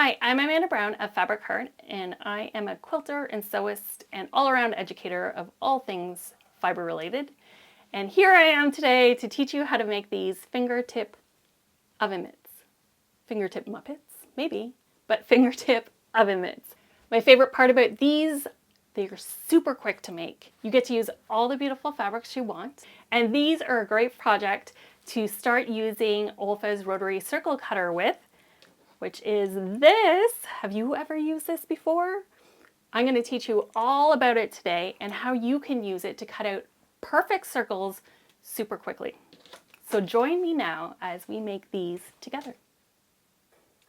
Hi, I'm Amanda Brown of Fabric Heart, and I am a quilter and sewist and all-around educator of all things fiber related. And here I am today to teach you how to make these fingertip oven mitts. Fingertip Muppets, maybe, but fingertip oven mitts. My favorite part about these, they are super quick to make. You get to use all the beautiful fabrics you want. And these are a great project to start using OLFA's Rotary circle cutter with, which is this. Have you ever used this before? I'm going to teach you all about it today and how you can use it to cut out perfect circles super quickly. So join me now as we make these together.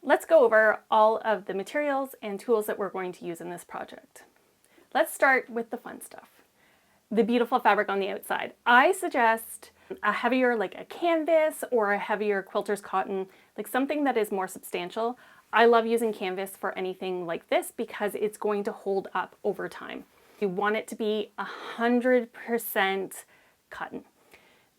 Let's go over all of the materials and tools that we're going to use in this project. Let's start with the fun stuff. The beautiful fabric on the outside. I suggest a heavier, like a canvas or a heavier quilter's cotton, like something that is more substantial. I love using canvas for anything like this because it's going to hold up over time. You want it to be 100% cotton.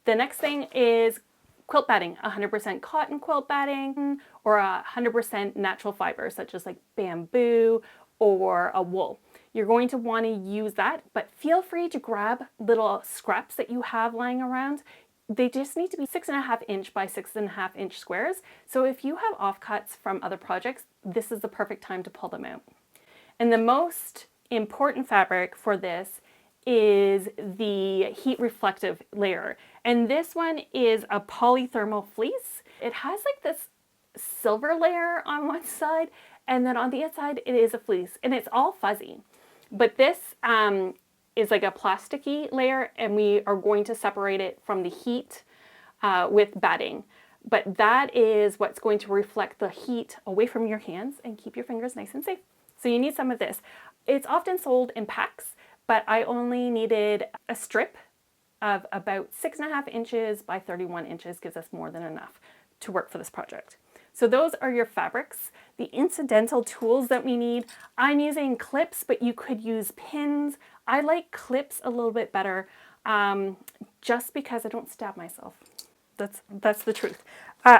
The next thing is quilt batting, 100% cotton quilt batting or 100% natural fiber, such as like bamboo or a wool. You're going to want to use that, but feel free to grab little scraps that you have lying around. They just need to be 6.5 inch by 6.5 inch squares. So if you have offcuts from other projects, this is the perfect time to pull them out. And the most important fabric for this is the heat reflective layer. And this one is a Thermal Fleece. It has like this silver layer on one side, and then on the outside it is a fleece, and it's all fuzzy. But this is like a plasticky layer, and we are going to separate it from the heat with batting. But that is what's going to reflect the heat away from your hands and keep your fingers nice and safe. So you need some of this. It's often sold in packs, but I only needed a strip of about 6.5 inches by 31 inches, gives us more than enough to work for this project. So those are your fabrics. The incidental tools that we need, I'm using clips, but you could use pins. I like clips a little bit better just because I don't stab myself. That's the truth.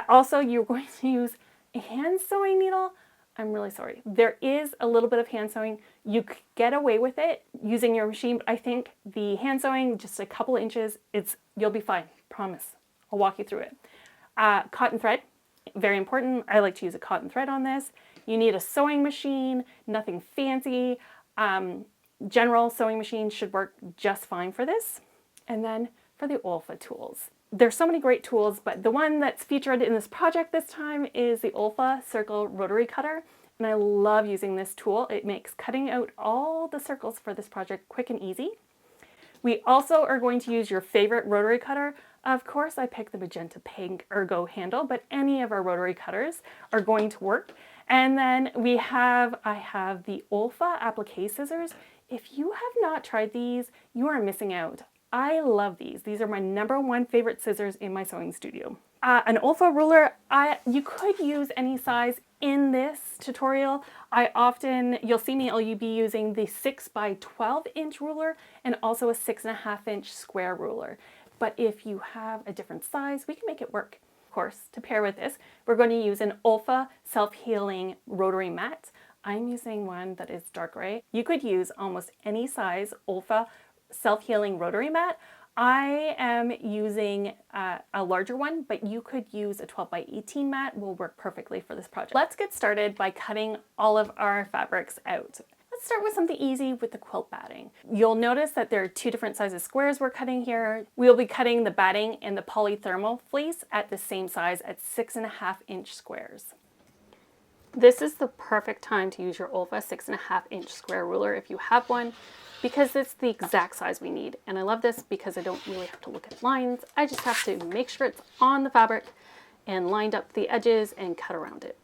Also, you're going to use a hand sewing needle. I'm really sorry. There is a little bit of hand sewing. You could get away with it using your machine, but I think the hand sewing, just a couple inches, you'll be fine, promise. I'll walk you through it. Cotton thread. Very important. I like to use a cotton thread on this. You need a sewing machine, nothing fancy. General sewing machine should work just fine for this. And then for the OLFA tools. There's so many great tools, but the one that's featured in this project this time is the OLFA Circle Rotary Cutter. And I love using this tool. It makes cutting out all the circles for this project quick and easy. We also are going to use your favorite rotary cutter. Of course, I picked the magenta pink ergo handle, but any of our rotary cutters are going to work. And then I have the OLFA applique scissors. If you have not tried these, you are missing out. I love these. These are my #1 favorite scissors in my sewing studio. An OLFA ruler, you could use any size in this tutorial. You'll see me, I'll be using the 6 by 12 inch ruler and also a 6.5 inch square ruler. But if you have a different size, we can make it work. Of course, to pair with this, we're going to use an OLFA self-healing rotary mat. I'm using one that is dark gray. You could use almost any size OLFA self-healing rotary mat. I am using a larger one, but you could use a 12 by 18 mat, will work perfectly for this project. Let's get started by cutting all of our fabrics out. Let's start with something easy with the quilt batting. You'll notice that there are 2 different sizes squares we're cutting here. We'll be cutting the batting and the Thermal Fleece at the same size at 6.5 inch squares. This is the perfect time to use your OLFA 6.5 inch square ruler if you have one, because it's the exact size we need. And I love this because I don't really have to look at lines. I just have to make sure it's on the fabric and lined up the edges and cut around it.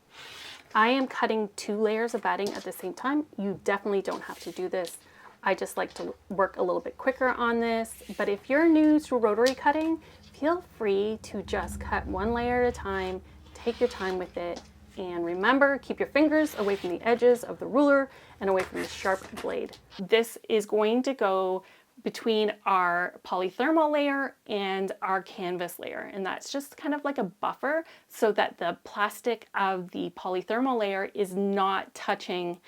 I am cutting 2 layers of batting at the same time. You definitely don't have to do this. I just like to work a little bit quicker on this. But if you're new to rotary cutting, feel free to just cut 1 layer at a time. Take your time with it. And remember, keep your fingers away from the edges of the ruler and away from the sharp blade. This is going to go between our polythermal layer and our canvas layer. And that's just kind of like a buffer so that the plastic of the polythermal layer is not touching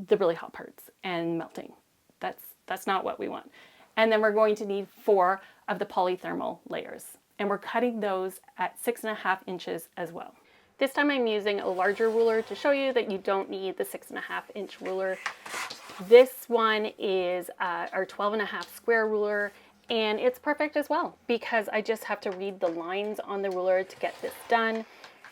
the really hot parts and melting. That's not what we want. And then we're going to need 4 of the polythermal layers. And we're cutting those at 6.5 inches as well. This time I'm using a larger ruler to show you that you don't need the 6.5-inch ruler. This one is our 12.5 square ruler, and it's perfect as well because I just have to read the lines on the ruler to get this done.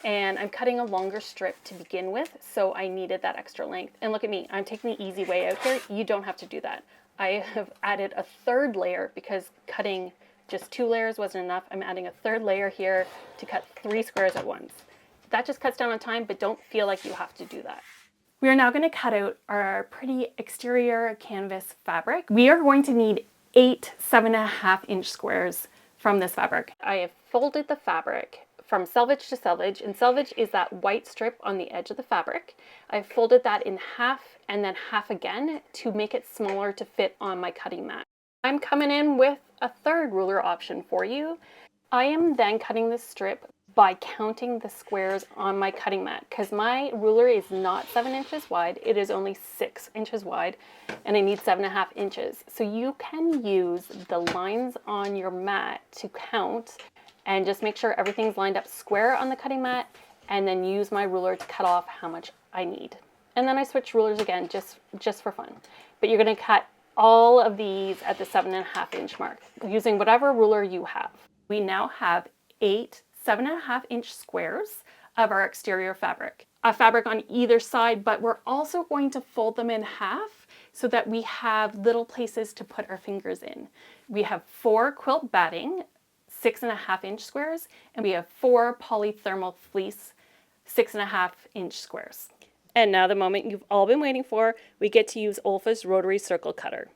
And I'm cutting a longer strip to begin with, so I needed that extra length. And look at me, I'm taking the easy way out here. You don't have to do that. I have added a 3rd layer because cutting just 2 layers wasn't enough. I'm adding a 3rd layer here to cut 3 squares at once. That just cuts down on time, but don't feel like you have to do that. We are now going to cut out our pretty exterior canvas fabric. We are going to need 8 7.5-inch squares from this fabric. I have folded the fabric from selvage to selvage, and selvage is that white strip on the edge of the fabric. I've folded that in half and then half again to make it smaller to fit on my cutting mat. I'm coming in with a 3rd ruler option for you. I am then cutting this strip by counting the squares on my cutting mat because my ruler is not 7 inches wide, it is only 6 inches wide, and I need 7.5 inches. So you can use the lines on your mat to count and just make sure everything's lined up square on the cutting mat, and then use my ruler to cut off how much I need. And then I switch rulers again just for fun. But you're going to cut all of these at the 7.5-inch mark using whatever ruler you have. We now have 8 7.5-inch squares of our exterior fabric. A fabric on either side, but we're also going to fold them in half so that we have little places to put our fingers in. We have 4 quilt batting 6.5-inch squares, and we have 4 polythermal fleece 6.5-inch squares. And now the moment you've all been waiting for, we get to use OLFA's Rotary circle cutter.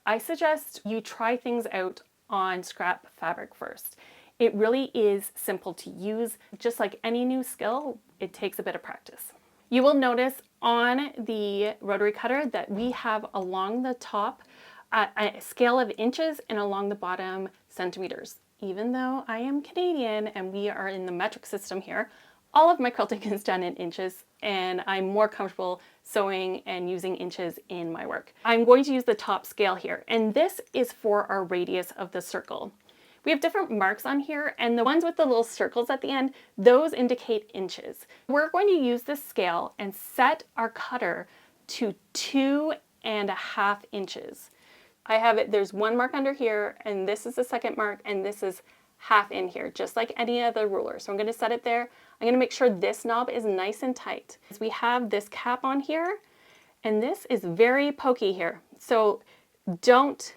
I suggest you try things out on scrap fabric first. It really is simple to use. Just like any new skill, it takes a bit of practice. You will notice on the rotary cutter that we have along the top a scale of inches and along the bottom centimeters. Even though I am Canadian and we are in the metric system here, all of my quilting is done in inches, and I'm more comfortable sewing and using inches in my work. I'm going to use the top scale here, and this is for our radius of the circle. We have different marks on here, and the ones with the little circles at the end, those indicate inches. We're going to use this scale and set our cutter to 2.5 inches. I have it, there's 1 mark under here, and this is the 2nd mark, and this is half in here, just like any other ruler. So I'm going to set it there. I'm going to make sure this knob is nice and tight. We have this cap on here, and this is very pokey here. So don't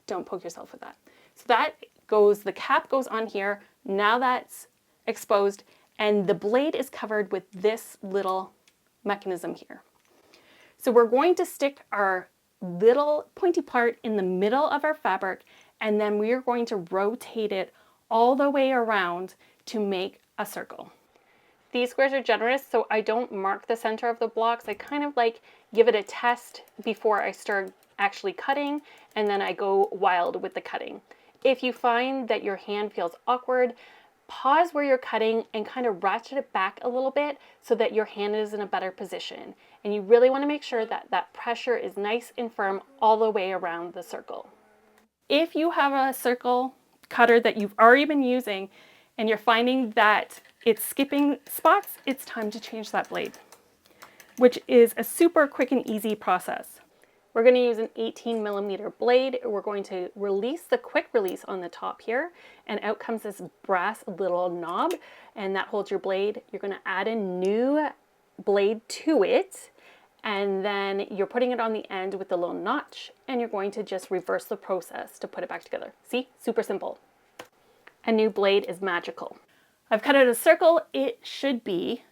poke yourself with that. So that goes, the cap goes on here. Now that's exposed, and the blade is covered with this little mechanism here. So we're going to stick our little pointy part in the middle of our fabric, and then we are going to rotate it all the way around to make a circle. These squares are generous, so I don't mark the center of the blocks. I kind of like give it a test before I start actually cutting, and then I go wild with the cutting. If you find that your hand feels awkward, pause where you're cutting and kind of ratchet it back a little bit so that your hand is in a better position. And you really want to make sure that that pressure is nice and firm all the way around the circle. If you have a circle cutter that you've already been using and you're finding that it's skipping spots, it's time to change that blade, which is a super quick and easy process. We're going to use an 18mm blade. We're going to release the quick release on the top here, and out comes this brass little knob, and that holds your blade. You're going to add a new blade to it, and then you're putting it on the end with the little notch, and you're going to just reverse the process to put it back together. See? Super simple. A new blade is magical. I've cut out a circle. It should be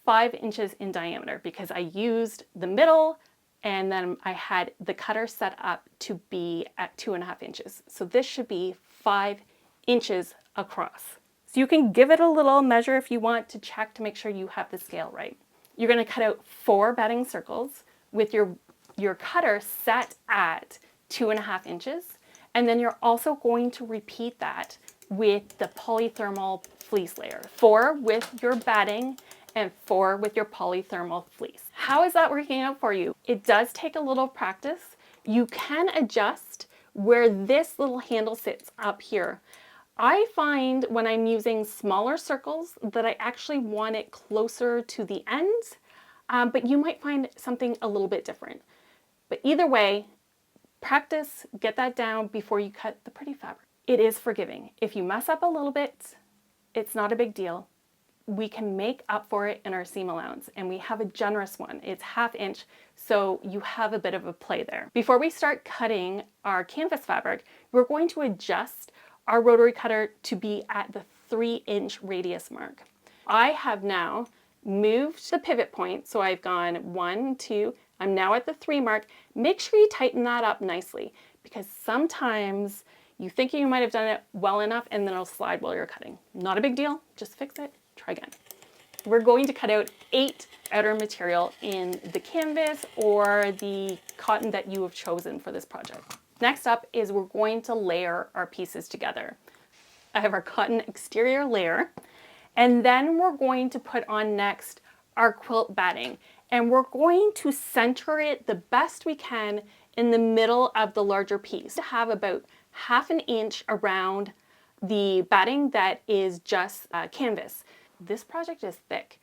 5 inches in diameter because I used the middle, and then I had the cutter set up to be at 2.5 inches. So this should be 5 inches across. So you can give it a little measure if you want to check to make sure you have the scale right. You're going to cut out 4 batting circles with your cutter set at 2.5 inches. And then you're also going to repeat that with the polythermal fleece layer. 4 with your batting and 4 with your polythermal fleece. How is that working out for you? It does take a little practice. You can adjust where this little handle sits up here. I find when I'm using smaller circles that I actually want it closer to the ends, but you might find something a little bit different. But either way, practice, get that down before you cut the pretty fabric. It is forgiving. If you mess up a little bit, it's not a big deal. We can make up for it in our seam allowance, and we have a generous one. It's 1/2 inch, so you have a bit of a play there. Before we start cutting our canvas fabric, we're going to adjust our rotary cutter to be at the 3-inch radius mark. I have now moved the pivot point, so I've gone 1, 2, I'm now at the 3 mark. Make sure you tighten that up nicely, because sometimes you think you might have done it well enough and then it'll slide while you're cutting. Not a big deal, just fix it, try again. We're going to cut out 8 outer material in the canvas or the cotton that you have chosen for this project. Next up is we're going to layer our pieces together. I have our cotton exterior layer, and then we're going to put on next our quilt batting, and we're going to center it the best we can in the middle of the larger piece to have about 1/2 inch around the batting that is just canvas. This project is thick,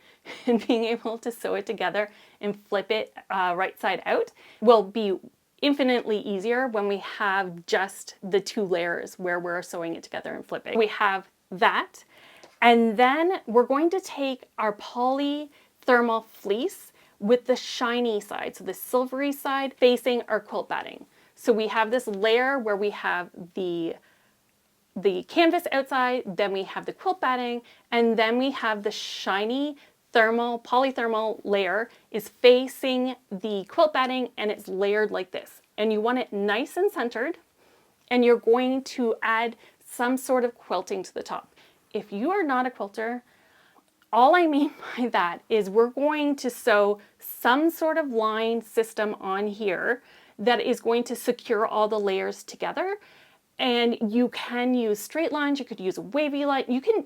and being able to sew it together and flip it right side out will be infinitely easier when we have just the 2 layers where we're sewing it together and flipping. We have that, and then we're going to take our polythermal fleece with the shiny side, so the silvery side facing our quilt batting. So we have this layer where we have the canvas outside, then we have the quilt batting, and then we have the shiny polythermal layer is facing the quilt batting, and it's layered like this. And you want it nice and centered, and you're going to add some sort of quilting to the top. If you are not a quilter, all I mean by that is we're going to sew some sort of line system on here that is going to secure all the layers together. And you can use straight lines, you could use a wavy line, you can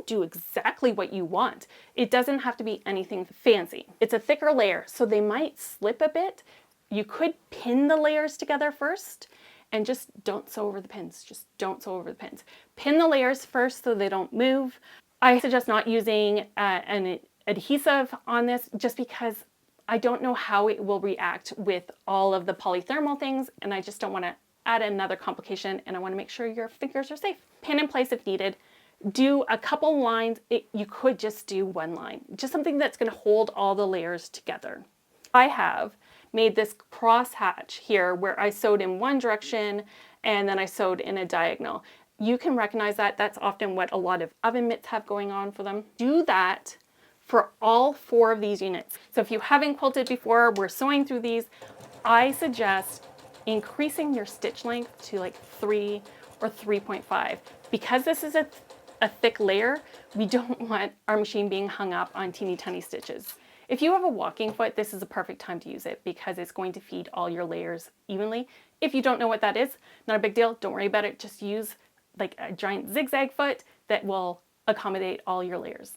do exactly what you want. It doesn't have to be anything fancy. It's a thicker layer, so they might slip a bit. You could pin the layers together first, and just don't sew over the pins. Just don't sew over the pins. Pin the layers first so they don't move. I suggest not using an adhesive on this just because I don't know how it will react with all of the polythermal things, and I just don't want to add another complication, and I want to make sure your fingers are safe. Pin in place if needed. Do a couple lines. You could just do 1 line, just something that's going to hold all the layers together. I have made this cross hatch here where I sewed in one direction and then I sewed in a diagonal. You can recognize that. That's often what a lot of oven mitts have going on for them. Do that for all 4 of these units. So if you haven't quilted before, we're sewing through these, I suggest increasing your stitch length to like 3 or 3.5. Because this is a thick layer, we don't want our machine being hung up on teeny tiny stitches. If you have a walking foot, this is a perfect time to use it because it's going to feed all your layers evenly. If you don't know what that is, not a big deal, don't worry about it. Just use like a giant zigzag foot that will accommodate all your layers.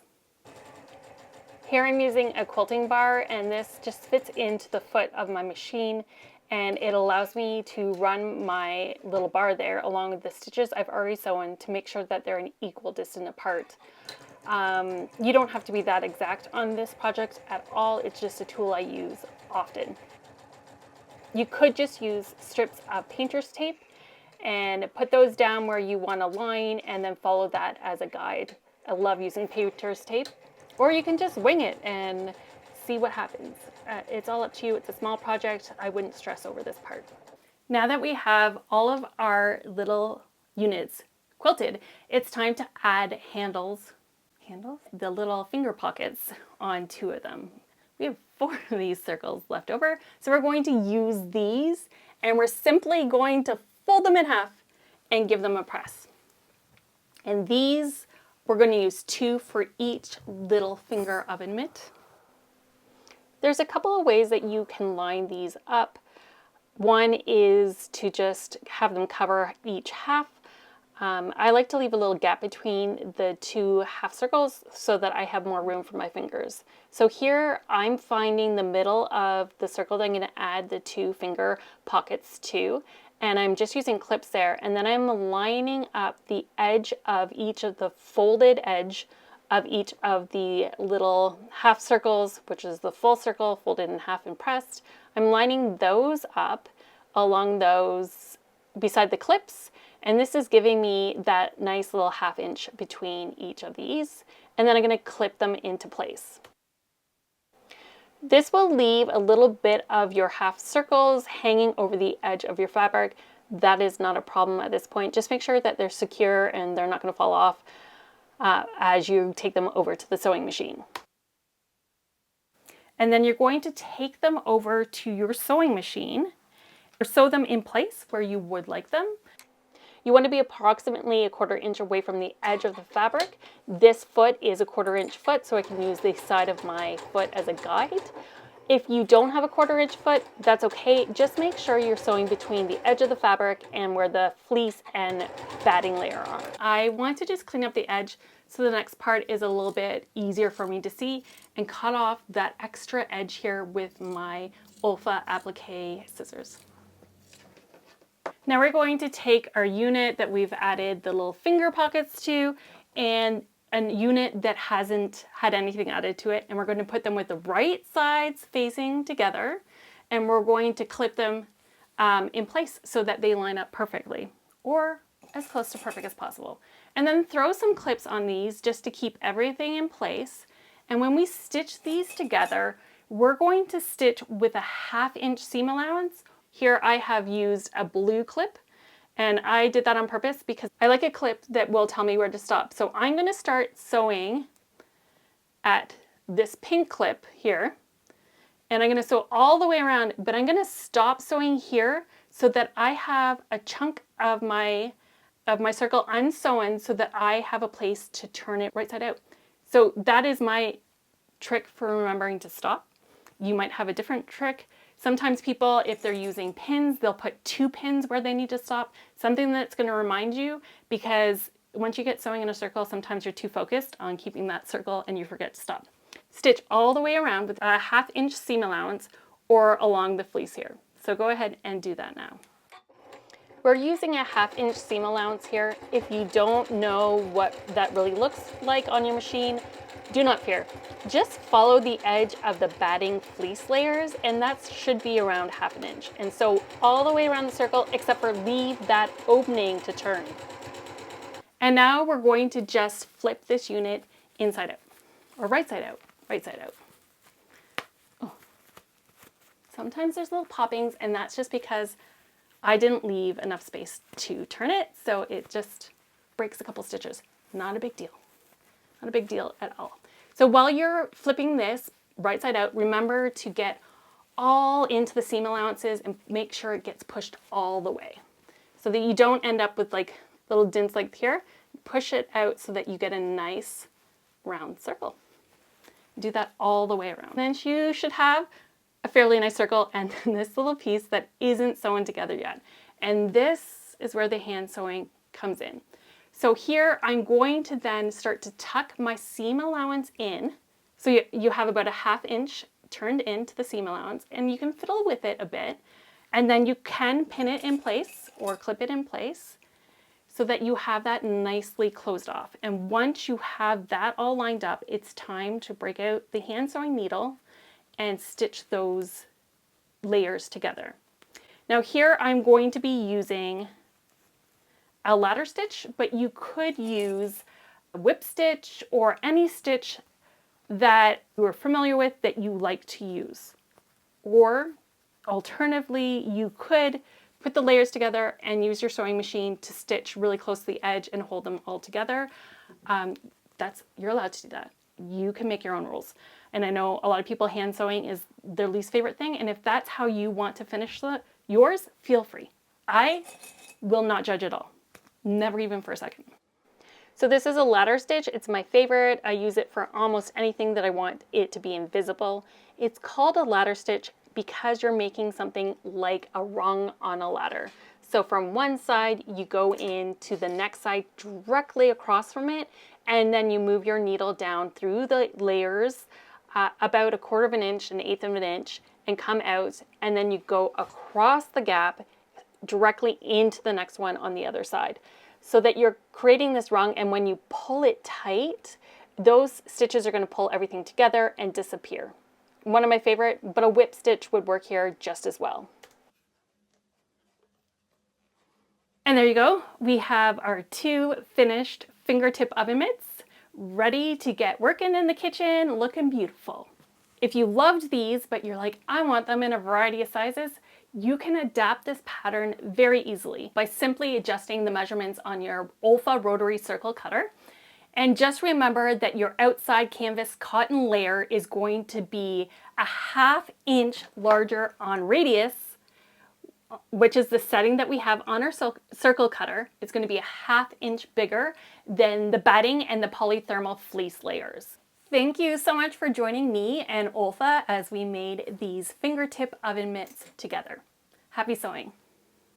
Here I'm using a quilting bar, and this just fits into the foot of my machine, and it allows me to run my little bar there along with the stitches I've already sewn to make sure that they're an equal distance apart. You don't have to be that exact on this project at all. It's just a tool I use often. You could just use strips of painter's tape and put those down where you want a line and then follow that as a guide. I love using painter's tape. Or you can just wing it and see what happens. It's all up to you. It's a small project. I wouldn't stress over this part. Now that we have all of our little units quilted, it's time to add handles, the little finger pockets on 2 of them. We have 4 of these circles left over, so we're going to use these, and we're simply going to fold them in half and give them a press. And these, we're going to use 2 for each little finger oven mitt. There's a couple of ways that you can line these up. One is to just have them cover each half. I like to leave a little gap between the two half circles so that I have more room for my fingers. So here I'm finding the middle of the circle that I'm going to add the two finger pockets to, and I'm just using clips there, and then I'm lining up the edge of each of the folded edge of each of the little half circles, which is the full circle folded in half and pressed. I'm lining those up along those beside the clips, and this is giving me that nice little 1/2 inch between each of these, and then I'm going to clip them into place. This will leave a little bit of your half circles hanging over the edge of your fabric. That is not a problem at this point. Just make sure that they're secure and they're not going to fall off as you take them over to the sewing machine. And then you're going to take them over to your sewing machine or sew them in place where you would like them. You want to be approximately 1/4 inch away from the edge of the fabric. This foot is a 1/4 inch foot, so I can use the side of my foot as a guide. If you don't have a 1/4 inch foot, that's okay. Just make sure you're sewing between the edge of the fabric and where the fleece and batting layer are. I want to just clean up the edge so the next part is a little bit easier for me to see, and cut off that extra edge here with my OLFA applique scissors. Now we're going to take our unit that we've added the little finger pockets to, and a unit that hasn't had anything added to it, and we're going to put them with the right sides facing together, and we're going to clip them in place so that they line up perfectly, or as close to perfect as possible. And then throw some clips on these just to keep everything in place. And when we stitch these together, we're going to stitch with a 1/2 inch seam allowance. Here I have used a blue clip, and I did that on purpose because I like a clip that will tell me where to stop. So I'm going to start sewing at this pink clip here, and I'm going to sew all the way around, but I'm going to stop sewing here so that I have a chunk of my circle unsewn so that I have a place to turn it right side out. So that is my trick for remembering to stop. You might have a different trick. Sometimes people, if they're using pins, they'll put 2 pins where they need to stop. Something that's going to remind you, because once you get sewing in a circle, sometimes you're too focused on keeping that circle and you forget to stop. Stitch all the way around with a 1/2 inch seam allowance or along the fleece here. So go ahead and do that now. We're using a 1/2 inch seam allowance here. If you don't know what that really looks like on your machine, do not fear. Just follow the edge of the batting fleece layers, and that should be around 1/2 inch. And so all the way around the circle, except for leave that opening to turn. And now we're going to just flip this unit inside out, or right side out, right side out. Oh. Sometimes there's little poppings, and that's just because I didn't leave enough space to turn it, so it just breaks a couple stitches. Not a big deal. Not a big deal at all. So while you're flipping this right side out, remember to get all into the seam allowances and make sure it gets pushed all the way so that you don't end up with like little dents like here. Push it out so that you get a nice round circle. Do that all the way around. Then you should have a fairly nice circle and this little piece that isn't sewn together yet. And this is where the hand sewing comes in. So here I'm going to then start to tuck my seam allowance in. So you have about a 1/2 inch turned into the seam allowance, and you can fiddle with it a bit. And then you can pin it in place or clip it in place so that you have that nicely closed off. And once you have that all lined up, it's time to break out the hand sewing needle and stitch those layers together. Now here I'm going to be using a ladder stitch, but you could use a whip stitch or any stitch that you are familiar with that you like to use. Or alternatively, you could put the layers together and use your sewing machine to stitch really close to the edge and hold them all together. You're allowed to do that. You can make your own rules. And I know a lot of people hand sewing is their least favorite thing, and if that's how you want to finish yours, feel free. I will not judge at all. Never even for a second. So this is a ladder stitch. It's my favorite. I use it for almost anything that I want it to be invisible. It's called a ladder stitch because you're making something like a rung on a ladder. So from one side, you go into the next side directly across from it, and then you move your needle down through the layers about 1/4 of an inch, 1/8 of an inch, and come out, and then you go across the gap directly into the next one on the other side, so that you're creating this rung, and when you pull it tight, those stitches are going to pull everything together and disappear. One of my favorite, but a whip stitch would work here just as well. And there you go. We have our 2 finished fingertip oven mitts ready to get working in the kitchen, looking beautiful. If you loved these, but you're like, I want them in a variety of sizes, you can adapt this pattern very easily by simply adjusting the measurements on your OLFA Rotary circle cutter. And just remember that your outside canvas cotton layer is going to be a 1/2 inch larger on radius, which is the setting that we have on our circle cutter. It's going to be a 1/2 inch bigger than the batting and the polythermal fleece layers. Thank you so much for joining me and OLFA as we made these fingertip oven mitts together. Happy sewing!